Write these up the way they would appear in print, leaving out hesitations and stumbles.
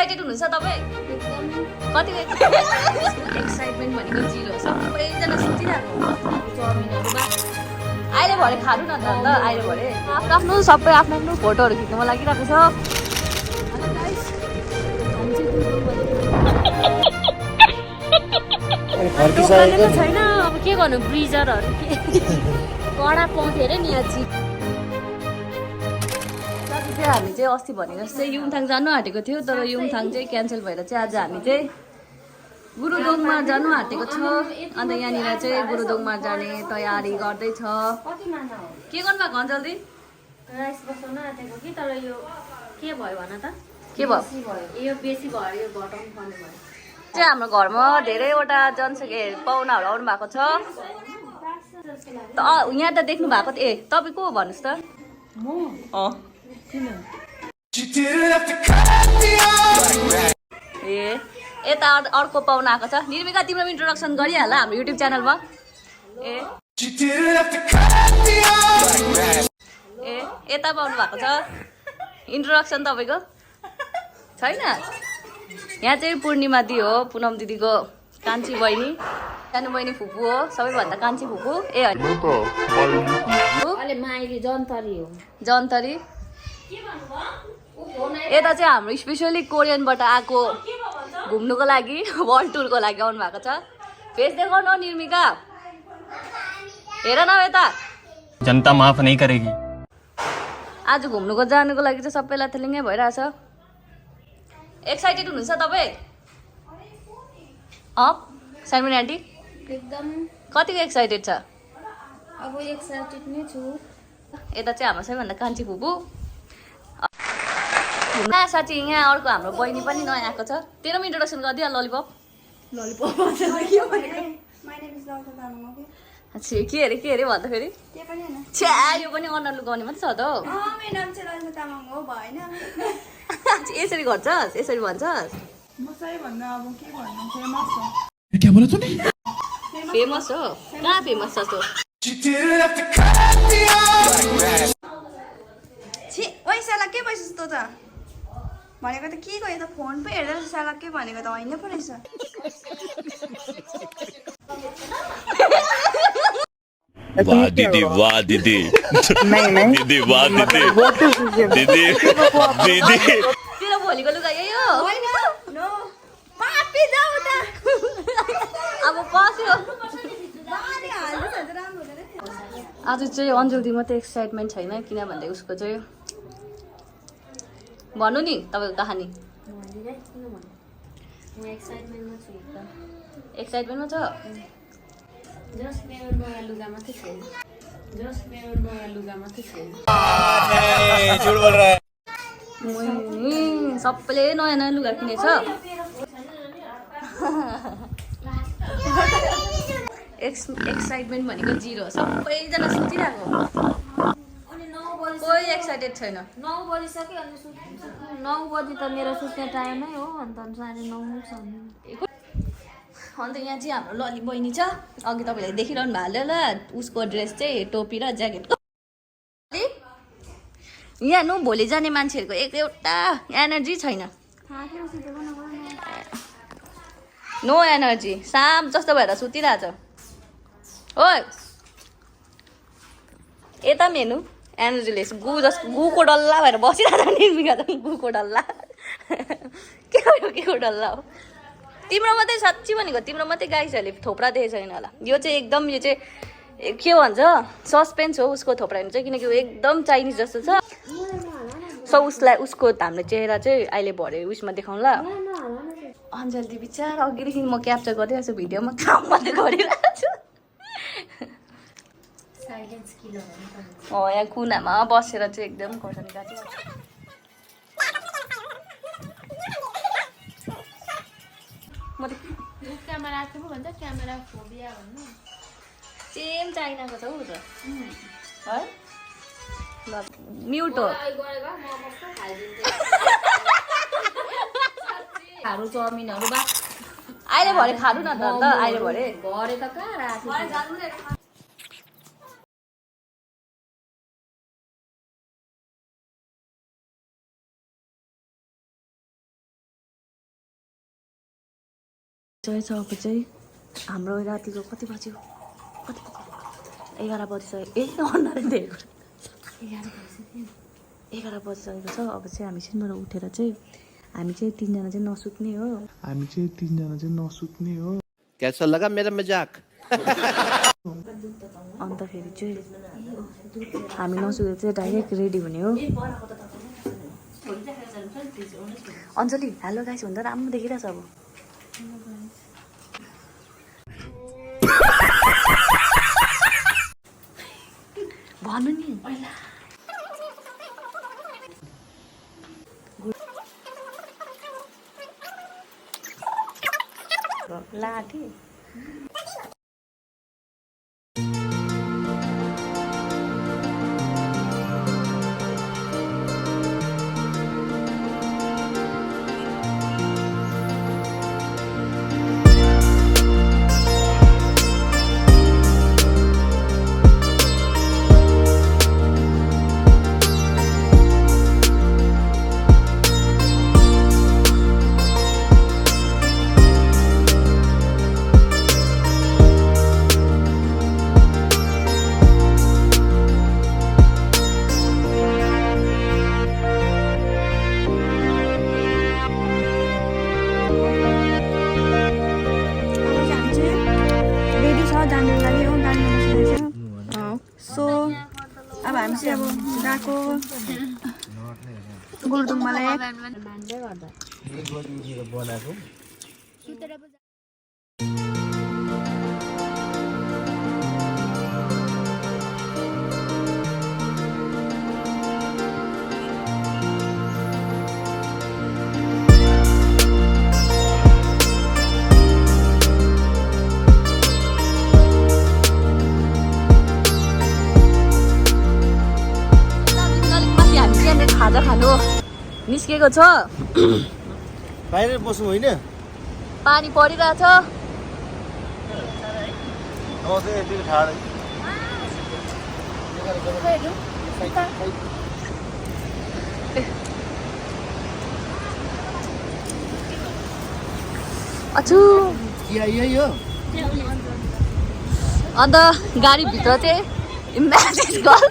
Excited हुनुहुन्छ तपाईँ? कतिको एक्साइटमेन्ट भनेको जिरो सबैजना सुतिरहेको चाउमिनहरूमा अहिले भरे खानु न त अन्त अहिले भरे आफ्नो सबै आफ्नो फोटोहरू खिच्नुमा लागिरहेको छ छैन अब के गर्नु ब्रिजरहरू के कडा पाउँथ्यो अरे नि यहाँ हामी चाहिँ अस्ति भनेको जस्तै युमथाङ जानु आँटेको थियो तर युमथाङ चाहिँ क्यान्सल भएर चाहिँ आज हामी चाहिँ गुरुदोङमा जानु आँटेको छ अन्त यहाँनिर चाहिँ गुरुदोङमा जाने तयारी गर्दैछ के गर्नुभएको अञ्जली राइस बसाउन आँटेको कि तर यो के भयो भन त के भयो यो बेसी भयो यो घटाउनु पर्ने भयो चाहिँ हाम्रो घरमा धेरैवटा जनसङ्ख्या पाहुनाहरू आउनु भएको छ यहाँ त देख्नु भएको ए तपाईँ को भन्नुहोस् त ए यता अर्को पाहुना आएको छ निर्मिका तिम्रो इन्ट्रोडक्सन गरिहाल हाम्रो युट्युब च्यानलमा ए यता पाउनु भएको छ इन्ट्रोडक्सन तपाईँको छैन यहाँ चाहिँ पूर्णिमा दी हो पुनम दिदीको कान्छी बहिनी सानो बहिनी फुपू हो सबैभन्दा कान्छी फुपू ए माइली जन्तरी हो जन्तरी यता चाहिँ हाम्रो स्पेसली कोरियनबाट आएको घुम्नुको लागि वर्ल्ड टुरको लागि आउनु भएको छ फेस देखाउनु निर्मिका हेर न यता जनता माफ नहीं करेगी आज घुम्नुको जानुको लागि चाहिँ सबैलाई थलिङ्गै भइरहेछ एक्साइटेड हुनुहुन्छ तपाईँ साइमन आन्टी एकदम कतिको एक्साइटेड छ अब एक्साइटेड नै छु यता चाहिँ हाम्रो सबैभन्दा कान्छी फुपू साथी यहाँ अर्को हाम्रो बहिनी पनि नयाँ आएको छ तेरो पनि इन्ट्रोडक्सन गरिदियो ललिपप के अरे भन्दाखेरि छ्या यो पनि अनुहार लुगाउने मात्रै छ त यसरी गर्छस् यसरी भन्छस् फेमस हो कहाँ फेमस छ तँ के भइस् तँ त भनेको त के गयो त फोन पो हेर्दै रहेछ साला के भनेको त होइन पो रहेछ वाह दीदी दीदी वाह दीदी दीदी दीदी तेरो भोलिको लुगा यही हो अब पस्यो आज चाहिँ अञ्जली मात्रै एक्साइटमेन्ट छैन किनभने उसको चाहिँ भन्नु नि तपाईँको कहानी एक्साइटमेन्टमा छ जस मेरो नयाँ लुगा मात्रै छैन झूठ बोल रहा है सबैले नयाँ नयाँ लुगा किनेछ एक्साइटमेन्ट भनेको जिरो सबैजना सुतिरहेको कोही एक्साइटेड छैन 9 बजिसक्यो अनि 9 बजी त मेरो सुत्ने टाइमै हो अन्त 9:30 छ अन्त यहाँ चाहिँ हाम्रो लली बहिनी छ अघि तपाईँले देखिरहनु भएको होला उसको ड्रेस चाहिँ टोपी र ज्याकेटको यहाँ नु भोलि जाने मान्छेहरूको एउटा एनर्जी छैन नो एनर्जी साम जस्तो भएर सुतिरहेछ ओ यता मेनु एनर्जीलेस गुको डल्ला भएर बसिरहेको निर्मिका त गुको डल्ला के भयो के को डल्ला हो तिम्रो मात्रै साँच्ची भनेको तिम्रो मात्रै गाइसहरूले थोप्रा देखेको छैन होला यो चाहिँ एकदम यो चाहिँ के भन्छ सस्पेन्स हो उसको थोप्रा चाहिँ किनकि एकदम चाइनिज जस्तो छ सो उसलाई उसको हाम्रो चेहरा चाहिँ अहिले भरे उयसमा देखाउँला अञ्जली बिचार अघिदेखि म क्याप्चर गरिरहेको छु भिडियोमा काम मात्रै गरिरहेको छु यहाँ कुनामा बसेर चाहिँ एकदम खोर्सानी काटिरहेको छु क्यामेरा आएको भन्छ क्यामेरा फोबिया भन्नु सेम चाइनाको छ उ त है ल म्युट हो खानु चाउमिनहरू बा अहिले भरे खानु न त अहिले भरे भरे त कहाँ राखेको चाहिँ छ अब चाहिँ हाम्रो रातिको कति बज्यो 11 बजिसक्यो 11 बजिसकेको छ अब चाहिँ हामी सिनबाट उठेर चाहिँ हामी चाहिँ तीनजना चाहिँ नसुत्ने हो कैसा लगा मेरा मजाक अन्तखेरि चाहिँ हामी नसुतेर चाहिँ डाइरेक्ट रेडी हुने हो अञ्जली हेलो गाइस भन्दा राम्रो देखिरहेछ अब भन्नु नि लाठी अब हामी चाहिँ अब गएको गुरुदुङमालाई खाजा खानु निस्केको छ बाहिर बस्नु होइन पानी परिरहेछ अछु अन्त गाडीभित्र चाहिँ म्याच गल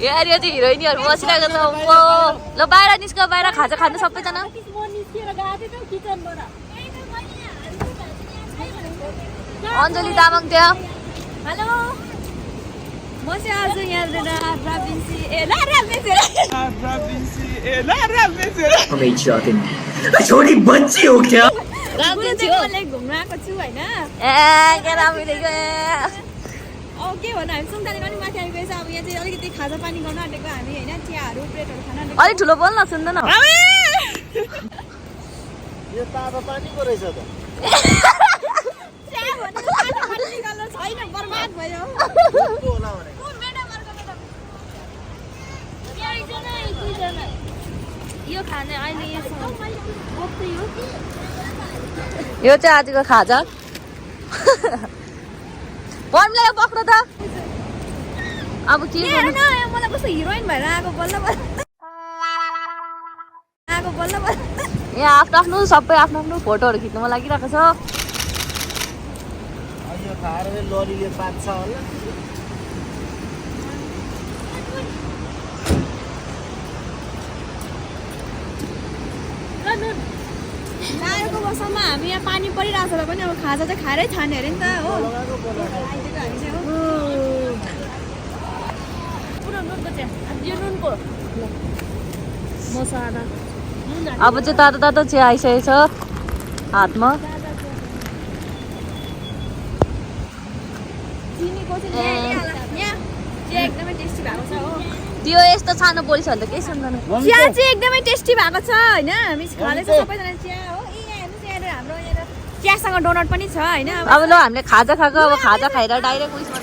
यार यो चाहिँ हिरोइनीहरू बसिरहेको छ ल बाहिर निस्क बाहिर खाजा खानु सबैजना अञ्जली तामाङ त्यहाँ हेलो म चाहिँ आज छोटी बच्ची हो क्या घुम्न आएको छु होइन के भन्नु हामी सुन्तले पनि माथि आइगएछ अब यहाँ चाहिँ अलिकति खाजा पानी गर्न आँटेको हामी होइन चियाहरू ब्रेडहरू खान आँटेको अलिक ठुलो बोल्न सुन्दैन यो तातो पानीको रहेछ त चिया भन्ने तातो पानी निकाल्नु छैन बर्बाद भयो यो खाने अहिले यो चाहिँ आजको खाजा पढ्नुलाई यो पक्र त अब के गर्नु मलाई कस्तो हिरोइन भएर आएको बल्ल यहाँ आफ्नो सबै आफ्नो फोटोहरू खिच्नुमा लागिरहेको छ यो खाएर लरीले पाच्छ होला लागेको वर्षमा हामी यहाँ पानी परिरहेको छ पनि अब खाजा चाहिँ खाएरै खाने अरे नि त हो पुरो नुनको चिया यो नुनको मसाला अब चाहिँ तातो तातो चिया आइसकेको छ हातमा चिनीको चाहिँ चिया एकदमै टेस्टी भएको छ हो त्यो यस्तो सानो बोलिस भने त केही सुन्दैन चिया चाहिँ एकदमै टेस्टी भएको छ होइन हामी खाँदैछ सबैजना चिया हो हाम्रो यहाँ चियासँग डोनट पनि छ होइन अब ल हामीले खाजा खाएको अब खाजा खाएर डाइरेक्ट उयसमा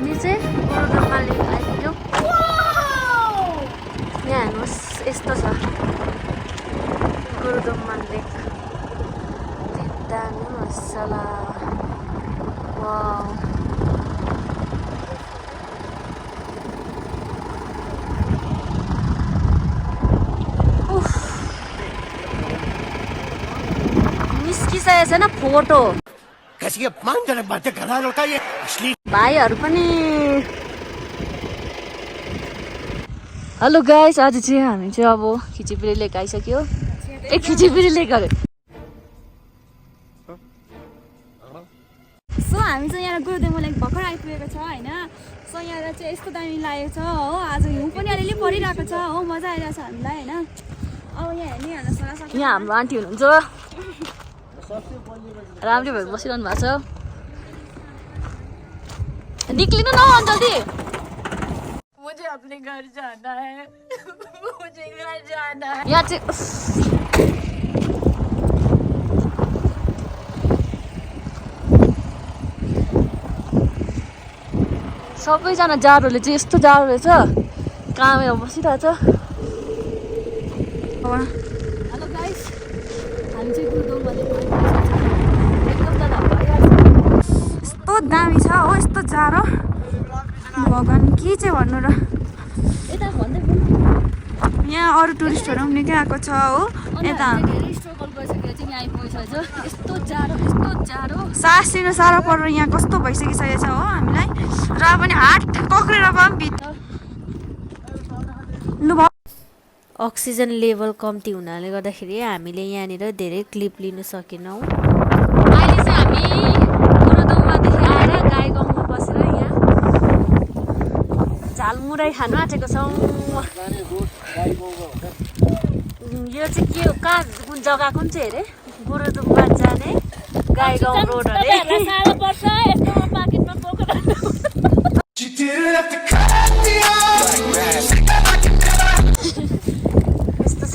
हामी चाहिँ गुरुदोमा लेक आइपुग्यौँ। यहाँ हेर्नुहोस् यस्तो छ गुरुदोमा लेक। दामी मसला वाउ। निस्किसकेको छैन फोटो। भाइहरू पनि। हेलो गाइस, आज चाहिँ हामी चाहिँ अब खिचिपिरी लेक आइसक्यो। ए खिचिपिरी लेक अरे। सो हामी चाहिँ यहाँ गुरुदोमा लेक भर्खर आइपुगेको छ होइन। सो यहाँ चाहिँ यस्तो दामी लागेको छ हो। आज हिउँ पनि अलिअलि परिरहेको छ हो। मजा आइरहेको छ हामीलाई होइन। अब यहाँ हेर्ने हाल्न सक्छ। यहाँ हाम्रो आन्टी हुनुहुन्छ, राम्रै भएर बसिरहनु भएको छ। निक्लिनु न जल्दी। मुझे अपने घर जाना है, मुझे घर जाना है। यहाँ चाहिँ सबैजना जाडोले चाहिँ यस्तो जाडो रहेछ, कामेर बसिरहेछ। हेलो गाइस, हामी चाहिँ गुरुदोमा लेक यस्तो दामी छ हो, यस्तो जाडो। भगवान् के चाहिँ भन्नु र। यता भन्दै यहाँ अरू टुरिस्टहरू पनि निकै आएको छ हो। यता धेरै स्ट्रगल गरिसकेर चाहिँ यहाँ आइपुगेको छ। यस्तो जाडो सास लिनु साह्रो परेर यहाँ कस्तो भइसकिसकेको छ हो हामीलाई। र पनि हात पक्रेर पनि भित्र लु भयो। अक्सिजन लेभल कम्ती हुनाले गर्दाखेरि हामीले यहाँनिर धेरै क्लिप लिन सकेनौँ। अहिले चाहिँ हामी गुरुदोमादेखि आएर गाई गाउँमा बसेर यहाँ झालमुराई खानु आँटेको छौँ। यो चाहिँ के हो, कहाँ कुन जग्गा कुन चाहिँ अरे गुरुदोमा जाने गाई गाउँ रोड अरे। यस्तो छ,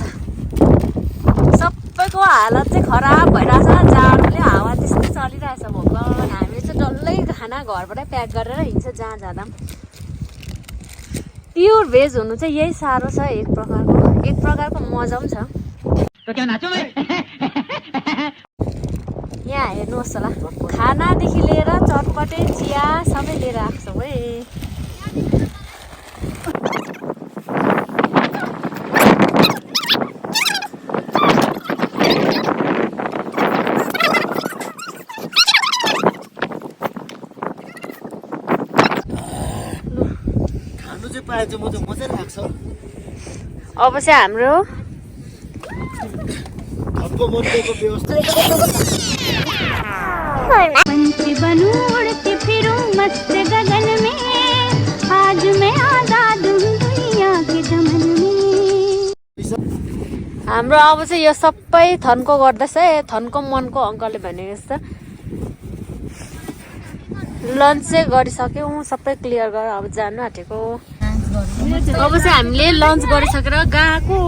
सबैको हालत चाहिँ खराब भइरहेछ। जाडोले हावा त्यस्तै चलिरहेछ। भगवान्, हामीले चाहिँ डल्लै खाना घरबाटै प्याक गरेर हिँड्छ जहाँ जाँदा पनि। प्योर भेज हुनु चाहिँ यही साह्रो छ। एक प्रकारको मजा पनि छ। यहाँ हेर्नुहोस् होला, खानादेखि लिएर चटपटे चिया सबै लिएर आएको छौँ है। खानु चाहिँ पाए चाहिँ म चाहिँ मजा लाग्छ। अब चाहिँ हाम्रो घरको मन्दिरको व्यवस्था पंछी बनूं उड़ती फिरूं मस्त गगन में, आज मैं आजाद हूँ दुनिया के चमन में। हाम्रो अब चाहिँ यो सबै थन्को गर्दैछ है। थन्को मनको अङ्कलले भनेको जस्तो लन्च चाहिँ गरिसक्यौँ, सबै क्लियर गरेर अब जानु आँटेको। अब चाहिँ हामीले लन्च गरिसकेर गएको।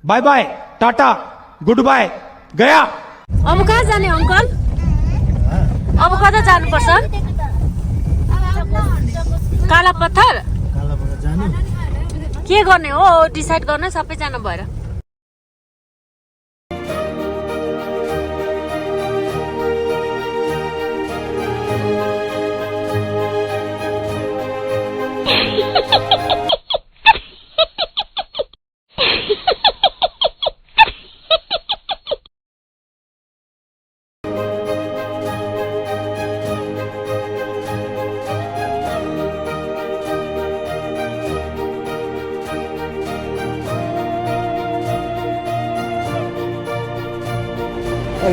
Bye bye, tata, goodbye, गया। अब कहाँ जाने अङ्कल? अब कता जानुपर्छ? काला पत्थर के गर्ने हो डिसाइड गर्न सबैजना भएर।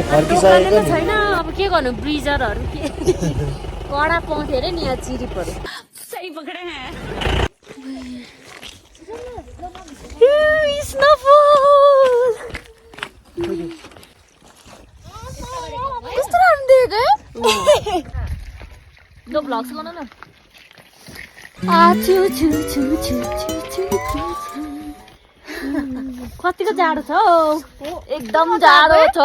फर्किसकेको नि। छैन अब के गर्नु, ब्रिजरहरू के कडा पाउँथ्यो अरे नि यहाँ चिरिपहरू। सही पकडे हैं। स्नोफल कस्तो राम्रो देखेको है। ल भ्लग्स बनाउ न। कतिको जाडो छ हौ, एकदम जाडो छ।